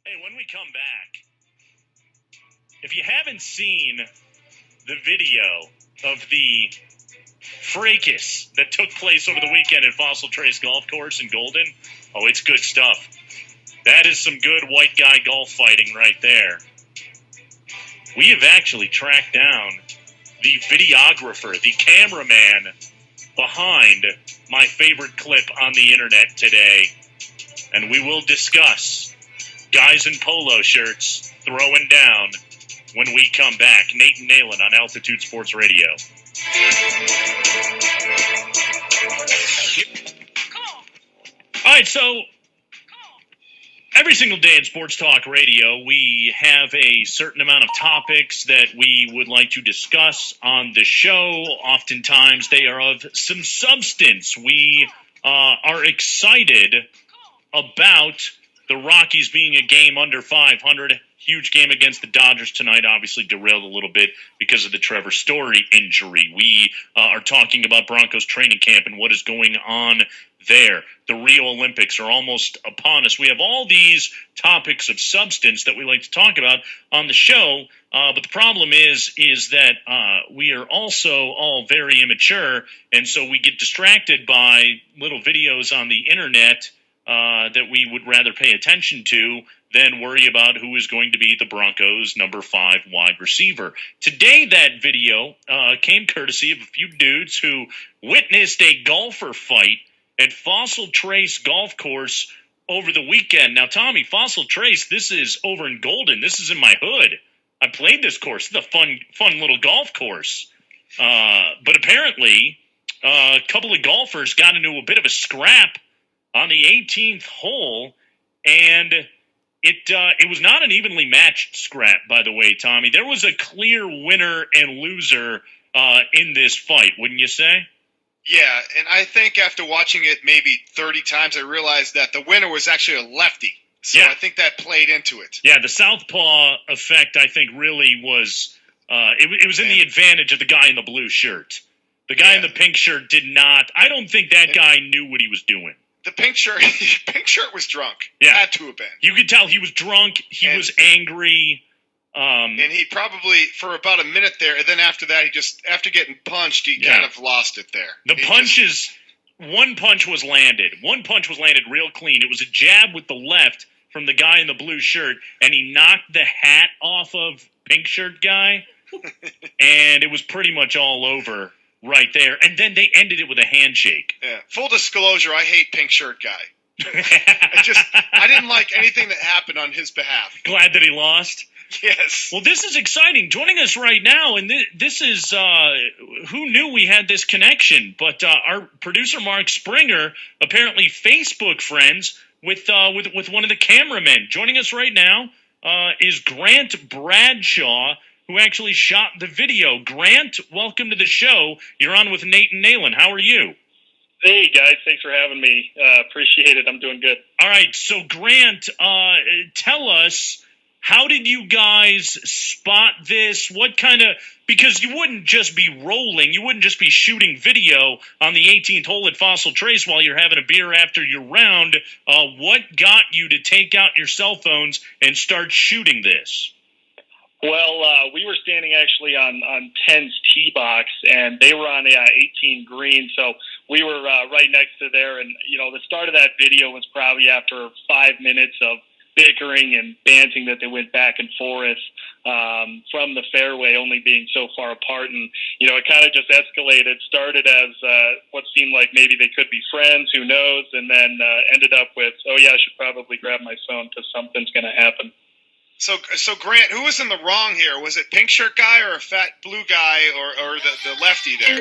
Hey, when we come back, if you haven't seen the video of the fracas that took place over the weekend at Fossil Trace Golf Course in Golden, oh, it's good stuff. That is some good white guy golf fighting right there. We have actually tracked down the videographer, the cameraman behind my favorite clip on the internet today. And we will discuss guys in polo shirts throwing down when we come back. Nate and Nalen on Altitude Sports Radio. All right, so every single day in Sports Talk Radio, we have a certain amount of topics that we would like to discuss on the show. Oftentimes, they are of some substance. We are excited about the Rockies being a game under 500. Huge game against the Dodgers tonight, obviously derailed a little bit because of the Trevor Story injury. We are talking about Broncos training camp and what is going on there. The Rio Olympics are almost upon us. We have all these topics of substance that we like to talk about on the show, but the problem is that we are also all very immature, and so we get distracted by little videos on the internet that we would rather pay attention to than worry about who is going to be the Broncos' number 5 wide receiver. Today, that video came courtesy of a few dudes who witnessed a golfer fight at Fossil Trace Golf Course over the weekend. Now, Tommy, Fossil Trace, this is over in Golden. This is in my hood. I played this course. It's a fun little golf course. But apparently, a couple of golfers got into a bit of a scrap on the 18th hole, and it was not an evenly matched scrap, by the way, Tommy. There was a clear winner and loser in this fight, wouldn't you say? Yeah, and I think after watching it maybe 30 times, I realized that the winner was actually a lefty. So yeah. I think that played into it. Yeah, the southpaw effect, I think, really was it was in the advantage of the guy in the blue shirt. The guy in the pink shirt did not. I don't think that guy knew what he was doing. The pink shirt was drunk. Yeah. Had to have been. You could tell he was drunk. He was angry. And he probably, for about a minute there, and then after that, after getting punched, he kind of lost it there. One punch was landed. One punch was landed real clean. It was a jab with the left from the guy in the blue shirt, and he knocked the hat off of pink shirt guy, and it was pretty much all over right there. And then they ended it with a handshake. Yeah. Full disclosure, I hate pink shirt guy. I didn't like anything that happened on his behalf. Glad that he lost? Yes. Well, this is exciting. Joining us right now, and this is who knew we had this connection, but our producer Mark Springer, apparently Facebook friends with one of the cameramen. Joining us right now is Grant Bradshaw, who actually shot the video. Grant, welcome to the show. You're on with Nate and Nalen. How are you? Hey, guys. Thanks for having me. Appreciate it. I'm doing good. All right. So, Grant, tell us, how did you guys spot this? What kind of – because you wouldn't just be rolling. You wouldn't just be shooting video on the 18th hole at Fossil Trace while you're having a beer after your round. What got you to take out your cell phones and start shooting this? Well, we were standing actually on 10's tee box, and they were on 18 green, so we were right next to there. And, the start of that video was probably after 5 minutes of bickering and banting that they went back and forth from the fairway, only being so far apart. And, it kind of just escalated. Started as what seemed like maybe they could be friends, who knows, and then ended up with, oh, yeah, I should probably grab my phone because something's going to happen. So Grant, who was in the wrong here? Was it pink shirt guy or a fat blue guy or the lefty there?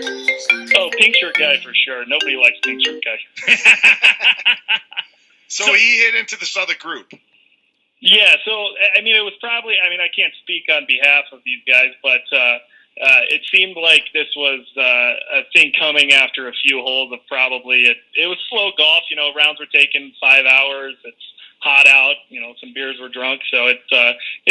Oh, pink shirt guy for sure. Nobody likes pink shirt guy. So he hit into this other group. Yeah, so, it was probably, I can't speak on behalf of these guys, but it seemed like this was a thing coming after a few holes of probably, it was slow golf, rounds were taking 5 hours, it's hot out, some beers were drunk, so it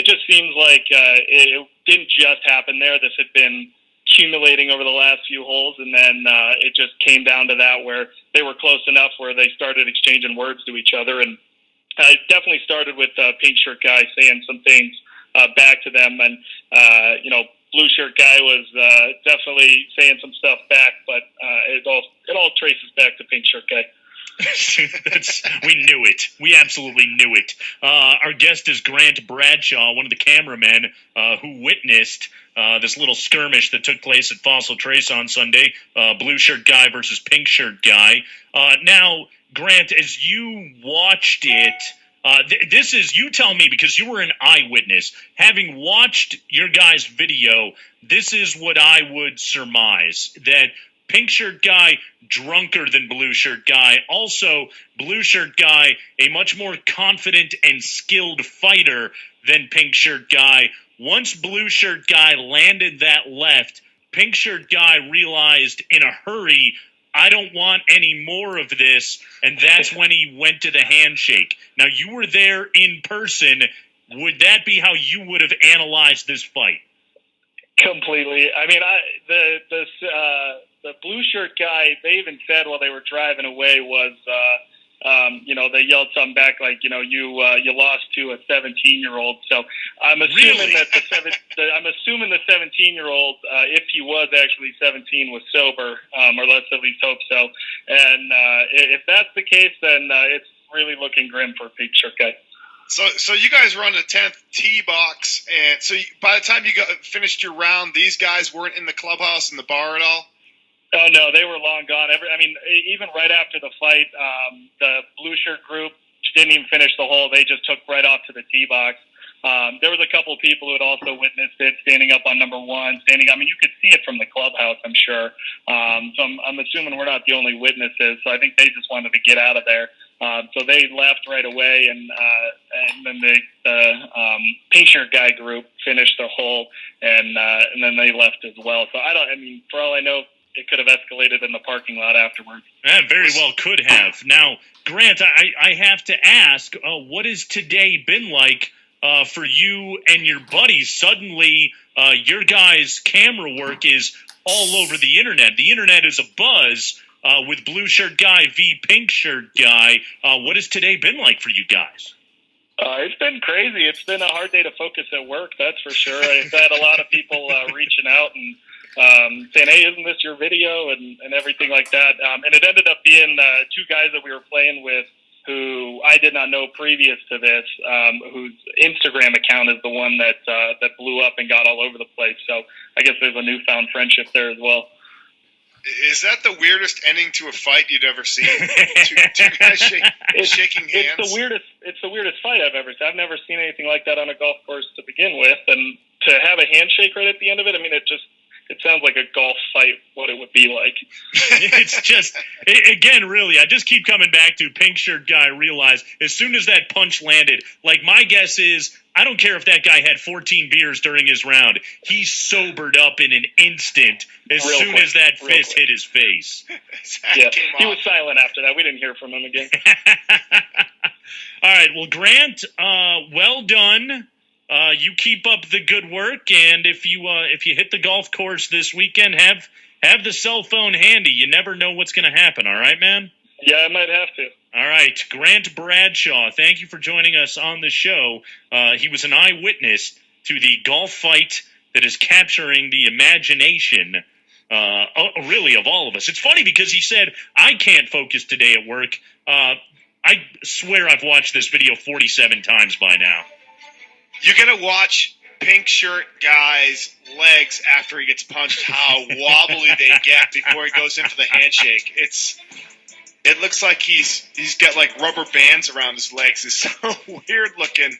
just seems like it didn't just happen there. This had been accumulating over the last few holes, and then it just came down to that where they were close enough where they started exchanging words to each other, and it definitely started with Pink Shirt Guy saying some things back to them, and Blue Shirt Guy was definitely saying some stuff back, but it all traces back to Pink Shirt Guy. We knew it. We absolutely knew it. Our guest is Grant Bradshaw, one of the cameramen who witnessed this little skirmish that took place at Fossil Trace on Sunday. Blue Shirt Guy versus Pink Shirt Guy. Now, Grant, as you watched it, this is, you tell me, because you were an eyewitness. Having watched your guys' video, this is what I would surmise, that Pink Shirt Guy, drunker than Blue Shirt Guy. Also, Blue Shirt Guy, a much more confident and skilled fighter than Pink Shirt Guy. Once Blue Shirt Guy landed that left, Pink Shirt Guy realized in a hurry, I don't want any more of this, and that's when he went to the handshake. Now, you were there in person. Would that be how you would have analyzed this fight? Completely. I mean, the Blue Shirt Guy, they even said while they were driving away was, they yelled something back like, you lost to a 17-year-old. So I'm assuming that I'm assuming the 17-year-old, if he was actually 17, was sober, or let's at least hope so. And if that's the case, then it's really looking grim for Pink Shirt Guy. So you guys were on the 10th tee box, and so by the time you finished your round, these guys weren't in the clubhouse and the bar at all? Oh, no, they were long gone. Even right after the fight, the Blue Shirt group didn't even finish the hole. They just took right off to the tee box. There was a couple of people who had also witnessed it, standing up on number one, you could see it from the clubhouse, I'm sure. So I'm assuming we're not the only witnesses. So I think they just wanted to get out of there. So they left right away, and then the Pink Shirt Guy group finished their hole, and then they left as well. So for all I know, it could have escalated in the parking lot afterwards. Yeah, very well could have. Now, Grant, I have to ask, what has today been like for you and your buddies? Suddenly, your guys' camera work is all over the internet. The internet is abuzz with Blue Shirt Guy v. Pink Shirt Guy. What has today been like for you guys? It's been crazy. It's been a hard day to focus at work, that's for sure. I've had a lot of people reaching out and saying, hey, isn't this your video, and everything like that. And it ended up being two guys that we were playing with who I did not know previous to this, whose Instagram account is the one that blew up and got all over the place. So I guess there's a newfound friendship there as well. Is that the weirdest ending to a fight you'd ever seen? two guys shaking hands? It's the weirdest fight I've ever seen. I've never seen anything like that on a golf course to begin with. And to have a handshake right at the end of it, it sounds like a golf fight, what it would be like. It's just, again, really, I just keep coming back to Pink Shirt Guy realized as soon as that punch landed, like my guess is, I don't care if that guy had 14 beers during his round. He sobered up in an instant as soon as that fist hit his face. Yeah, he was silent after that. We didn't hear from him again. All right, well, Grant, well done. You keep up the good work, and if you hit the golf course this weekend, have the cell phone handy. You never know what's going to happen. All right, man? Yeah, I might have to. All right, Grant Bradshaw, thank you for joining us on the show. He was an eyewitness to the golf fight that is capturing the imagination, really, of all of us. It's funny because he said, I can't focus today at work. I swear I've watched this video 47 times by now. You got to watch Pink Shirt Guy's legs after he gets punched, how wobbly they get before he goes into the handshake. It looks like he's got like rubber bands around his legs. It's so weird looking.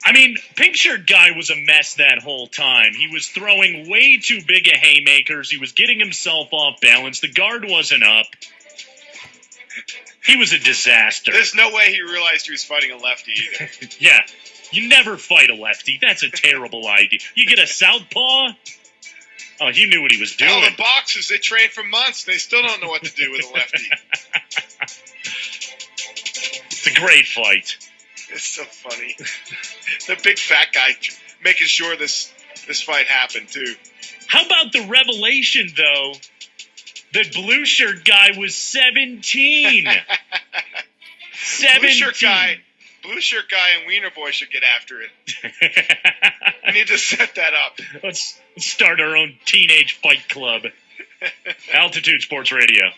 Pink Shirt Guy was a mess that whole time. He was throwing way too big a haymakers. He was getting himself off balance. The guard wasn't up. He was a disaster. There's no way he realized he was fighting a lefty either. Yeah. You never fight a lefty. That's a terrible idea. You get a southpaw? Oh, he knew what he was doing. Hell, the boxers, they train for months. They still don't know what to do with a lefty. It's a great fight. It's so funny. The big fat guy making sure this fight happened, too. How about the revelation, though, that Blue Shirt Guy was 17? 17. Blue Shirt Guy Blue shirt guy and Wiener Boy should get after it. We need to set that up. Let's start our own teenage fight club. Altitude Sports Radio.